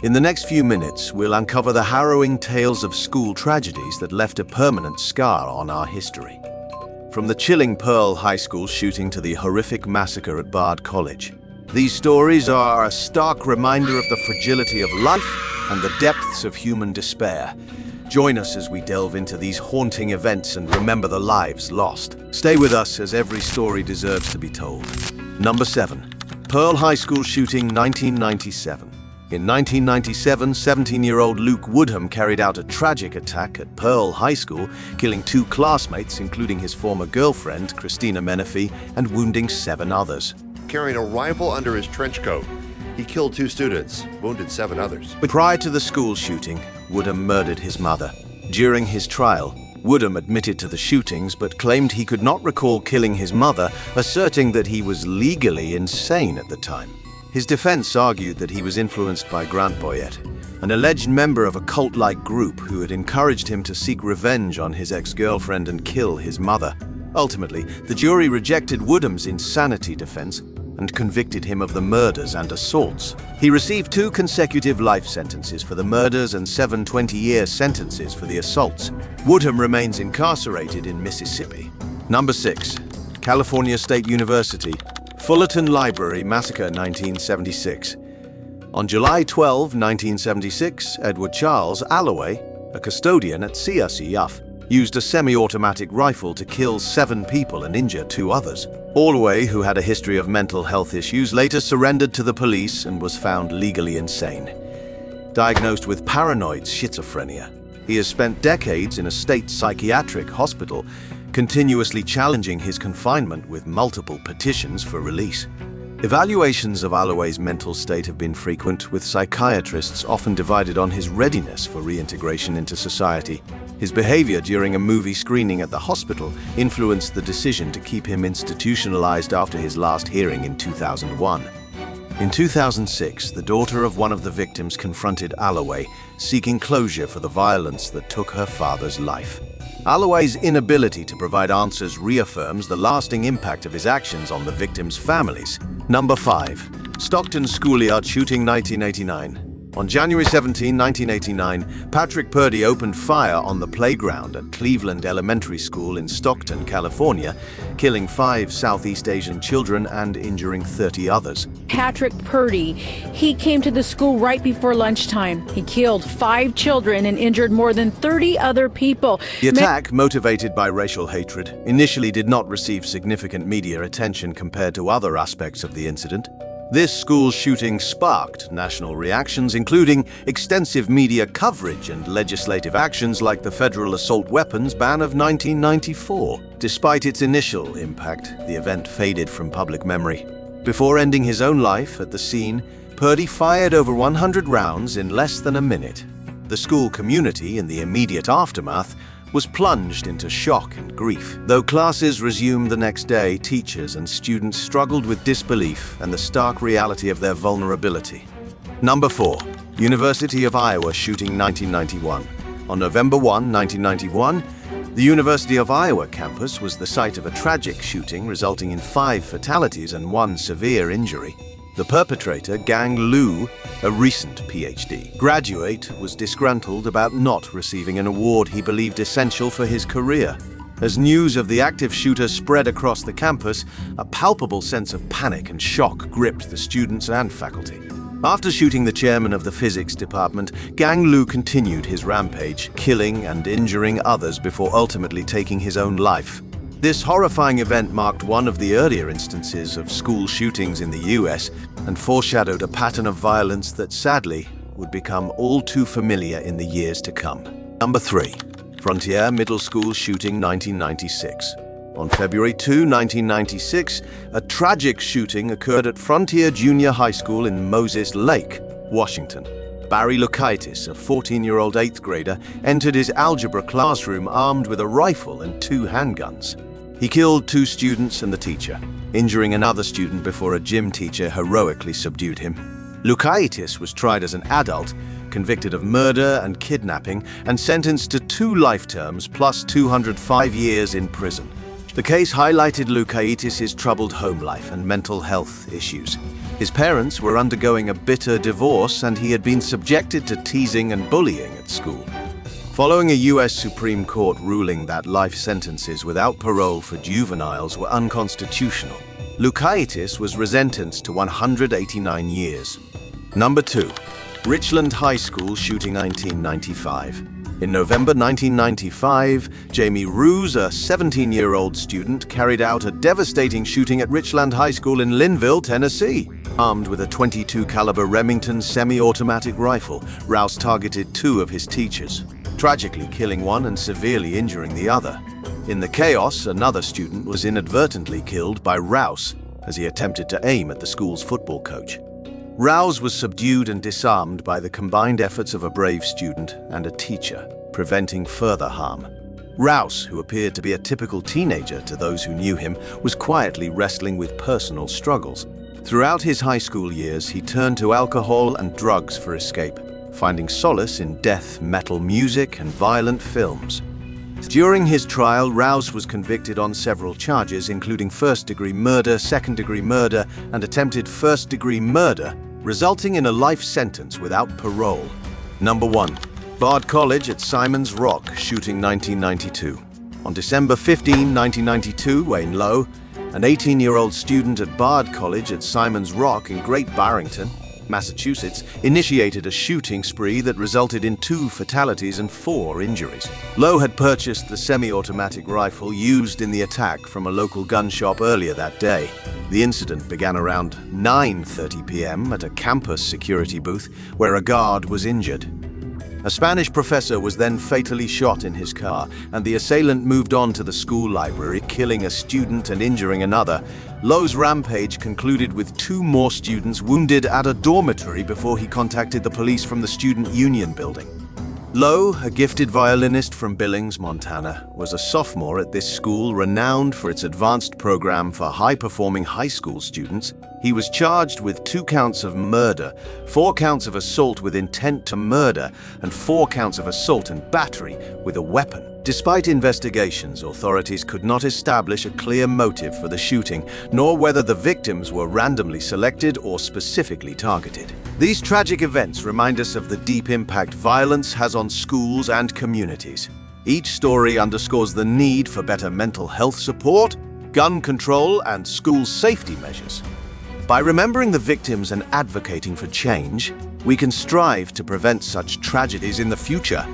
In the next few minutes, we'll uncover the harrowing tales of school tragedies that left a permanent scar on our history. From the chilling Pearl High School shooting to the horrific massacre at Bard College, these stories are a stark reminder of the fragility of life and the depths of human despair. Join us as we delve into these haunting events and remember the lives lost. Stay with us as every story deserves to be told. Number 7. Pearl High School shooting 1997. In 1997, 17-year-old Luke Woodham carried out a tragic attack at Pearl High School, killing 2 classmates, including his former girlfriend, Christina Menifee, and wounding 7 others. Carrying a rifle under his trench coat, he killed 2 students, wounded 7 others. Prior to the school shooting, Woodham murdered his mother. During his trial, Woodham admitted to the shootings but claimed he could not recall killing his mother, asserting that he was legally insane at the time. His defense argued that he was influenced by Grant Boyette, an alleged member of a cult-like group who had encouraged him to seek revenge on his ex-girlfriend and kill his mother. Ultimately, the jury rejected Woodham's insanity defense and convicted him of the murders and assaults. He received 2 consecutive life sentences for the murders and 7 20-year sentences for the assaults. Woodham remains incarcerated in Mississippi. Number 6. California State University. Fullerton Library massacre 1976. On July 12, 1976, Edward Charles Alloway, a custodian at CSEF, used a semi-automatic rifle to kill 7 people and injure 2 others. Alloway, who had a history of mental health issues, later surrendered to the police and was found legally insane. Diagnosed with paranoid schizophrenia, he has spent decades in a state psychiatric hospital, continuously challenging his confinement with multiple petitions for release. Evaluations of Alloway's mental state have been frequent, with psychiatrists often divided on his readiness for reintegration into society. His behavior during a movie screening at the hospital influenced the decision to keep him institutionalized after his last hearing in 2001. In 2006, the daughter of one of the victims confronted Alloway, seeking closure for the violence that took her father's life. Alloway's inability to provide answers reaffirms the lasting impact of his actions on the victims' families. Number 5. Stockton schoolyard shooting 1989. On January 17, 1989, Patrick Purdy opened fire on the playground at Cleveland Elementary School in Stockton, California, killing 5 Southeast Asian children and injuring 30 others. Patrick Purdy, he came to the school right before lunchtime. He killed 5 children and injured more than 30 other people. The attack, motivated by racial hatred, initially did not receive significant media attention compared to other aspects of the incident. This school shooting sparked national reactions, including extensive media coverage and legislative actions like the federal assault weapons ban of 1994. Despite its initial impact, the event faded from public memory. Before ending his own life at the scene, Purdy fired over 100 rounds in less than a minute. The school community, in the immediate aftermath, was plunged into shock and grief. Though classes resumed the next day, teachers and students struggled with disbelief and the stark reality of their vulnerability. Number 4. University of Iowa shooting 1991. On November 1, 1991, the University of Iowa campus was the site of a tragic shooting resulting in 5 fatalities and 1 severe injury. The perpetrator, Gang Lu, a recent PhD graduate, was disgruntled about not receiving an award he believed essential for his career. As news of the active shooter spread across the campus, a palpable sense of panic and shock gripped the students and faculty. After shooting the chairman of the physics department, Gang Lu continued his rampage, killing and injuring others before ultimately taking his own life. This horrifying event marked one of the earlier instances of school shootings in the US and foreshadowed a pattern of violence that sadly would become all too familiar in the years to come. Number 3. Frontier Middle School shooting 1996. On February 2, 1996, a tragic shooting occurred at Frontier Junior High School in Moses Lake, Washington. Barry Lukaitis, a 14-year-old 8th grader, entered his algebra classroom armed with a rifle and 2 handguns. He killed 2 students and the teacher, injuring another student before a gym teacher heroically subdued him. Lukaitis was tried as an adult, convicted of murder and kidnapping, and sentenced to 2 life terms plus 205 years in prison. The case highlighted Lukaitis' troubled home life and mental health issues. His parents were undergoing a bitter divorce, and he had been subjected to teasing and bullying at school. Following a U.S. Supreme Court ruling that life sentences without parole for juveniles were unconstitutional, Lukaitis was sentenced to 189 years. Number 2. Richland High School shooting 1995. In November 1995, Jamie Roos, a 17-year-old student, carried out a devastating shooting at Richland High School in Linville, Tennessee. Armed with a .22 caliber Remington semi-automatic rifle, Rouse targeted 2 of his teachers, tragically killing one and severely injuring the other. In the chaos, another student was inadvertently killed by Rouse as he attempted to aim at the school's football coach. Rouse was subdued and disarmed by the combined efforts of a brave student and a teacher, preventing further harm. Rouse, who appeared to be a typical teenager to those who knew him, was quietly wrestling with personal struggles. Throughout his high school years, he turned to alcohol and drugs for escape, finding solace in death metal music and violent films. During his trial, Rouse was convicted on several charges, including first-degree murder, second-degree murder, and attempted first-degree murder, resulting in a life sentence without parole. Number 1. Bard College at Simon's Rock shooting 1992. On December 15, 1992, Wayne Lowe, an 18-year-old student at Bard College at Simon's Rock in Great Barrington, Massachusetts, initiated a shooting spree that resulted in 2 fatalities and 4 injuries. Lowe had purchased the semi-automatic rifle used in the attack from a local gun shop earlier that day. The incident began around 9:30 p.m. at a campus security booth where a guard was injured. A Spanish professor was then fatally shot in his car, and the assailant moved on to the school library, killing a student and injuring another. Lowe's rampage concluded with 2 more students wounded at a dormitory before he contacted the police from the Student Union building. Lowe, a gifted violinist from Billings, Montana, was a sophomore at this school renowned for its advanced program for high-performing high school students. He was charged with 2 counts of murder, 4 counts of assault with intent to murder, and 4 counts of assault and battery with a weapon. Despite investigations, authorities could not establish a clear motive for the shooting, nor whether the victims were randomly selected or specifically targeted. These tragic events remind us of the deep impact violence has on schools and communities. Each story underscores the need for better mental health support, gun control, and school safety measures. By remembering the victims and advocating for change, we can strive to prevent such tragedies in the future.